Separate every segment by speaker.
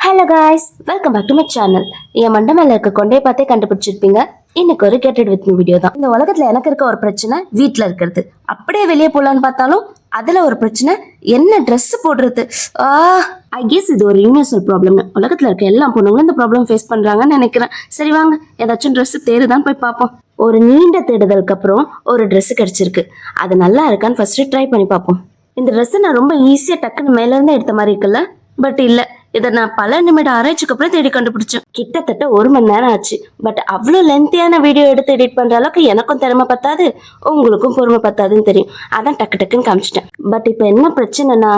Speaker 1: Hello guys, welcome back to my channel. என் மண்டை மேல இருக்க கொண்டையை பார்த்தே கண்டுபிடிச்சிருப்பீங்க. இன்னைக்கு ஒரு கெட்டட் வித் மீ வீடியோ தான். இந்த உலகத்துல எனக்கு இருக்க ஒரு பிரச்சனை வீட்டுல இருக்கிறது. அப்படியே வெளியே போலான்னு பார்த்தாலும் அதுல ஒரு பிரச்சனை, என்ன ட்ரெஸ் போடுறது. ஐ கெஸ் இது ஒரு யூனிவர்சல் ப்ராப்ளம். உலகத்துல இருக்க எல்லா பொண்ணுங்களும் இந்த ப்ராப்ளம் ஃபேஸ் பண்றாங்கன்னு நினைக்கிறேன். சரி வாங்க, ஏதாச்சும் ட்ரெஸ் தேடுதான் போய் பார்ப்போம். ஒரு நீண்ட தேடுதலுக்கு அப்புறம் ஒரு ட்ரெஸ் கிடைச்சிருக்கு. அது நல்லா இருக்கான்னு ஃபர்ஸ்ட் ட்ரை பண்ணி பார்ப்போம். இந்த ட்ரெஸ் நான் ரொம்ப ஈஸியா டக்குன்னு மேல இருந்து எடுத்த மாதிரி இருக்குல்ல, பட் இல்ல, இதை நான் பல நிமிட ஆராய்ச்சிக்கு அப்புறம் தேடி கண்டுபிடிச்சேன். கிட்டத்தட்ட 1 மணி நேரம் ஆச்சு. பட் அவ்வளோ லென்த்தியான வீடியோ எடுத்து எடிட் பண்ற அளவுக்கு எனக்கும் திறமை பத்தாது, உங்களுக்கும் பொறுமை பத்தாதுன்னு தெரியும். அதான் டக்கு டக்குன்னு காமிச்சிட்டேன். பட் இப்போ என்ன பிரச்சனைனா,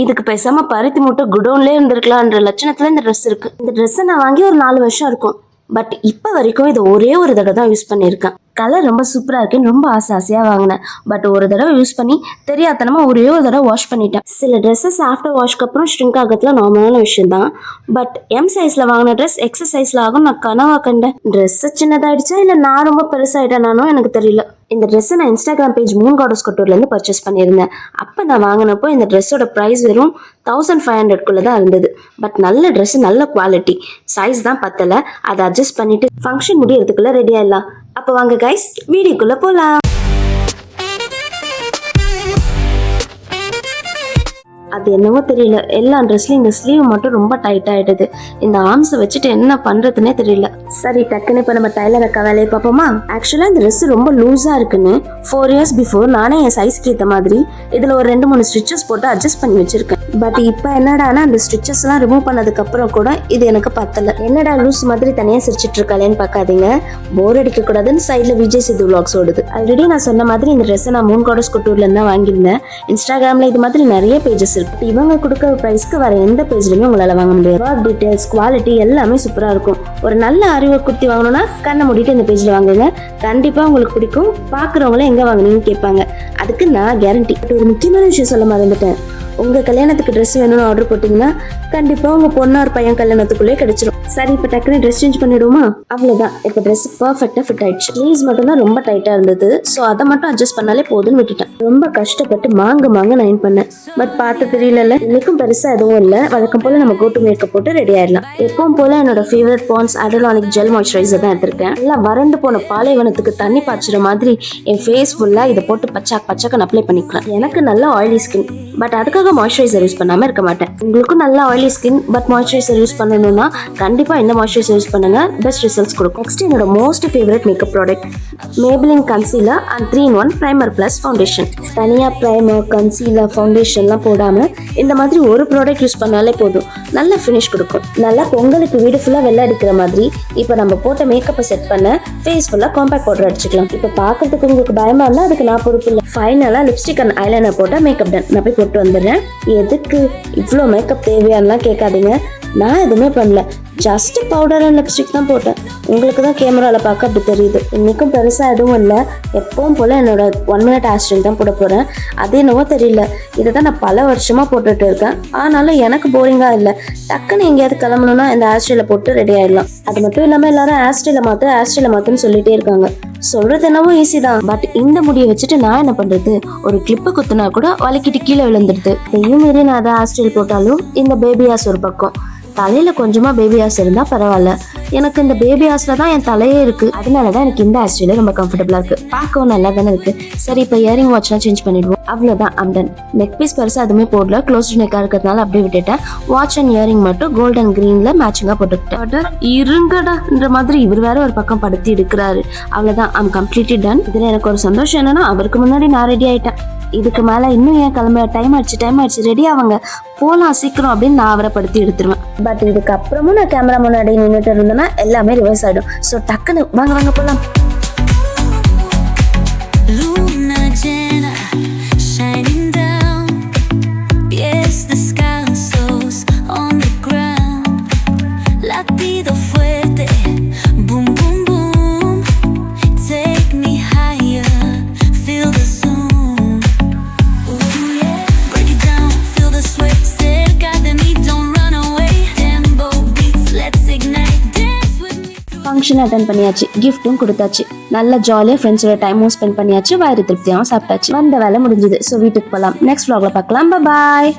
Speaker 1: இதுக்கு பேசாம பருத்தி மூட்டை குடோன்லேயே இருந்திருக்கலான்ற லட்சணத்துல இந்த ட்ரெஸ் இருக்கு. இந்த ட்ரெஸ்ஸை நான் வாங்கி ஒரு 4 வருஷம் இருக்கும். பட் இப்போ வரைக்கும் இதை ஒரே ஒரு தடவை தான் யூஸ் பண்ணியிருக்கேன். கலர் ரொம்ப சூப்பராக இருக்குன்னு ரொம்ப ஆசையாக வாங்கினேன். பட் ஒரு தடவை யூஸ் பண்ணி தெரியாதனமா ஒரே ஒரு தடவை வாஷ் பண்ணிட்டேன். சில ட்ரெஸ்ஸஸ் ஆஃப்டர் வாஷ்க்கு அப்புறம் ஷ்ரிங்க் ஆகிறதுல நார்மலான விஷயம் தான். பட் எம் சைஸில் வாங்கின ட்ரெஸ் எக்ஸஸ் சைஸில் ஆகும் நான் கனவா கண்டேன். ட்ரெஸ் சின்னதாயிடுச்சா இல்லை நான் ரொம்ப பெருசாகிட்டேனானோ எனக்கு தெரியல. இந்த ட்ரெஸ்ஸை நான் இன்ஸ்டாகிராம் பேஜ் மூன் காடஸ் கொட்டூர்லேருந்து பர்ச்சேஸ் பண்ணியிருந்தேன். அப்போ நான் வாங்கினப்போ இந்த ட்ரெஸ்ஸோட ப்ரைஸ் வெறும் 1500 தான் இருந்தது. பட் நல்ல ட்ரெஸ், நல்ல குவாலிட்டி. சைஸ் தான் பத்தலை, அதை அட்ஜஸ்ட் பண்ணிட்டு ஃபங்க்ஷன் முடியறதுக்குள்ள ரெடி ஆயிடலாம். அப்போ வாங்க கைஸ், வீடியோக்குள்ள போலாம். அது என்னவோ தெரியல, எல்லா ட்ரெஸ்லையும் இந்த ஸ்லீவ் மட்டும் ரொம்ப டைட் ஆயிடுது. இந்த ஆர்ம்ஸை வச்சுட்டு என்ன பண்றதுன்னே தெரியல. சரி, டக்குன்னு இப்போ நம்ம டைலர் அக்கா வேலையை பார்ப்போமா. ஆக்சுவலாக இந்த ட்ரெஸ் ரொம்ப லூஸா இருக்குன்னு 4 இயர்ஸ் பிஃபோர் நானே என் சைஸ்க்கு ஏற்ற மாதிரி இதுல ஒரு 2-3 ஸ்டிச்சஸ் போட்டு அட்ஜஸ்ட் பண்ணி வச்சிருக்கேன். பட் இப்போ என்னடானா அந்த ஸ்டிச்சஸ் எல்லாம் ரிமூவ் பண்ணதுக்கு அப்புறம் கூட இது எனக்கு பத்தல. என்னடா லூஸ் மாதிரி தனியா சிரிச்சிட்டு இருக்காளேன்னு பார்க்காதீங்க, போர் அடிக்க கூடாதுன்னு சைட்ல விஜய் சித்து விலாக்ஸ் ஓடுது. ஆல்ரெடி நான் சொன்ன மாதிரி இந்த ட்ரெஸ் நான் மூன் காடஸ் கொட்டூர்ல இருந்தா வாங்கியிருந்தேன். இன்ஸ்டாகிராம்ல இது மாதிரி நிறைய பேஜஸ் இருக்கு. இவங்க கொடுக்குற பிரைஸ்க்கு வர எந்த பேஜ்லயுமே உங்களால வாங்க முடியாது. ஒர்க் டீடைல்ஸ், குவாலிட்டி எல்லாமே சூப்பரா இருக்கும். ஒரு நல்ல அறிவை குர்த்தி வாங்கணும்னா கண்ணை மூடிட்டு இந்த பேஜ்ல வாங்குங்க, கண்டிப்பா உங்களுக்கு பிடிக்கும். பாக்குறவங்கள எங்க வாங்கினீங்கன்னு கேட்பாங்க, அதுக்கு நான் கேரண்டி. ஒரு முக்கியமான விஷயம் சொல்ல மறந்துட்டேன். உங்க கல்யாணத்துக்கு ட்ரெஸ் வேணும்னு ஆர்டர் போட்டீங்கன்னா கண்டிப்பா உங்க பொண்ணார் பையன் கல்யாணத்துக்குள்ளே கிடைச்சிரும். சரி, இப்போ டக்குனு ட்ரெஸ் சேஞ்ச் பண்ணிடுவோமா? அவ்வளவுதான், இப்போ ட்ரெஸ் பர்ஃபெக்டா ஃபிட் ஆயிடுச்சு. ஸ்லீவ்ஸ் மட்டும் தான் ரொம்ப டைட்டா இருந்தது, ஸோ அதை மட்டும் அட்ஜஸ்ட் பண்ணாலே போதுன்னு விட்டுட்டேன். ரொம்ப கஷ்டப்பட்டு மாங்க நைன் பண்ணேன். பட் பார்த்து தெரியல, இன்னைக்கும் பெருசா எதுவும் இல்லை. வழக்கம் போல நம்ம கோட்டு மேக்கப் போட்டு ரெடி ஆயிடலாம். எப்பவும் போல என்னோட ஃபேவரட் பாண்ட்ஸ் அடலானிக் ஜெல் மாய்ஸ்சரைசர் தான் எடுத்திருக்கேன். எல்லாம் வறண்டு போன பாலைவனத்துக்கு தண்ணி பாய்ச்சுற மாதிரி என் ஃபேஸ் ஃபுல்லா இதை போட்டு பச்சைக்கு அப்ளை பண்ணிக்கலாம். எனக்கு நல்ல ஆயிலி ஸ்கின், பட் அதுக்காக மாய்ஸ்சரைசர் யூஸ் பண்ணாம இருக்க மாட்டேன். உங்களுக்கும் நல்ல oily skin but moisturiser use பண்ணணும்னா கண்டிப்பா இந்த மாய்ஸ்சரைசர் யூஸ் பண்ணுங்க, பெஸ்ட் ரிசல்ட்ஸ் கொடுக்கும். நெக்ஸ்ட் என்னோட most favourite makeup product Maybelline concealer and 3-in-1 primer plus foundation. தனியா பிரைமர், கன்சீலர், ஃபவுண்டேஷன்லாம் போடாம இந்த மாதிரி ஒரு ப்ராடக்ட் யூஸ் பண்ணாலே போதும், நல்ல ஃபினிஷ் கொடுக்கும். நல்லா பொங்கலுக்கு வீடு ஃபுல்லா வெள்ளை அடிக்கிற மாதிரி இப்போ நம்ம போட்ட மேக்கப்பை செட் பண்ண ஃபேஸ் ஃபுல்லா காம்பேக்ட் பவுடர் அடிச்சுக்கலாம். இப்போ பார்க்கறதுக்கு உங்களுக்கு பயமா இருந்தா அதுக்கு நான் பொறுப்பு இல்லை. ஃபைனலா லிப்ஸ்டிக் அண்ட் ஐலைனர் போட்டா மேக்கப் டன். நான் போய் போட்டு வந்துடுறேன். எதுக்கு இவ்வளோ மேக்கப் தேவையானலாம் கேட்காதீங்க, நான் எதுவுமே பண்ணல. ஜஸ்ட் பவுடர் அண்ட் லிப்ஸ்டிக் தான் போட்டேன். உங்களுக்கு தான் கேமராவில் பார்க்க அப்படி தெரியுது. இன்னைக்கும் பெருசாக எதுவும் இல்லை. எப்பவும் போல் என்னோட 1 minute ஆஸ்ட்ரில் தான் போட போகிறேன். அது என்னவோ தெரியல, இதை தான் நான் பல வருஷமாக போட்டுட்டு இருக்கேன். ஆனாலும் எனக்கு போரிங்காக இல்லை. டக்குன்னு எங்கேயாவது கிளம்பணும்னா இந்த ஆஸ்ட்ரியில் போட்டு ரெடி ஆயிடலாம். அது மட்டும் இல்லாமல் எல்லாரும் ஆஸ்ட்ரியில் மாற்றுன்னு சொல்லிட்டே இருக்காங்க. சொல்றது என்னவோ ஈஸி தான், பட் இந்த முடியை வச்சுட்டு நான் என்ன பண்றது? ஒரு கிளிப்பை குத்துனா கூட வலிக்கிட்டு கீழே விழுந்துடுது. இதையும் மீறி நான் அதை ஆஸ்ட்ரில் போட்டாலும் இந்த பேபி ஆஸ் ஒரு பக்கம். தலையில கொஞ்சமா பேபி ஆஸ் இருந்தா பரவாயில்ல, எனக்கு இந்த பேபி ஆஸ்ல தான் என் தலையே இருக்கு. அதனாலதான் எனக்கு இந்த ஆஸ்ட்ரியில ரொம்ப கம்ஃபர்டபுளா இருக்கு. பார்க்கவும் நல்லா தானே இருக்கு. சரி, இப்போ இயரிங் வாட்ச்லாம் சேஞ்ச் பண்ணிடுவோம். அவ்வளவுதான், ஐம் டன். நெக் பீஸ் பெருசா எதுவுமே போடல, க்ளோஸ் நெக்கா இருக்கிறதுனால அப்படியே விட்டுட்டேன். வாட்ச் அண்ட் இயரிங் மட்டும் கோல்ட் அண்ட் கிரீன்ல மேட்சிங்கா போட்டுக்கிட்டேன். இருங்கடான்ற மாதிரி இவர் வேற ஒரு பக்கம் படுத்தி எடுக்கிறாரு. அவ்வளவுதான், ஐம் கம்ப்ளீட்லி டன். இதுல எனக்கு ஒரு சந்தோஷம் என்னன்னா, அவருக்கு முன்னாடி நான் ரெடி ஆயிட்டேன். இதுக்கு மேல இன்னும் ஏன் கிளம்ப, டைம் ஆயிடுச்சு, ரெடி ஆவாங்க, போலாம் சீக்கிரம் அப்படின்னு நான் அவரை படுத்தி எடுத்துருவேன். பட் இதுக்கு அப்புறமும் நான் கேமரா முன்னாடி நின்றுட்டு இருந்தேன்னா எல்லாமே ரிவர்ஸ் ஆயிடும். ஸோ டக்குன்னு வாங்க போலாம். ஃபங்க்ஷன் அட்டன் பண்ணியாச்சு, கிஃப்ட்டும் கொடுத்தாச்சு, நல்ல ஜாலியாக ஃப்ரெண்ட்ஸோட டைமும் ஸ்பெண்ட் பண்ணியாச்சு, வயிறு திருப்தியாகவும் சாப்பிட்டாச்சு. வந்த வேலை முடிஞ்சுது. ஸோ வீட்டுக்கு போகலாம். நெக்ஸ்ட் vlogல பார்க்கலாம். பாய்.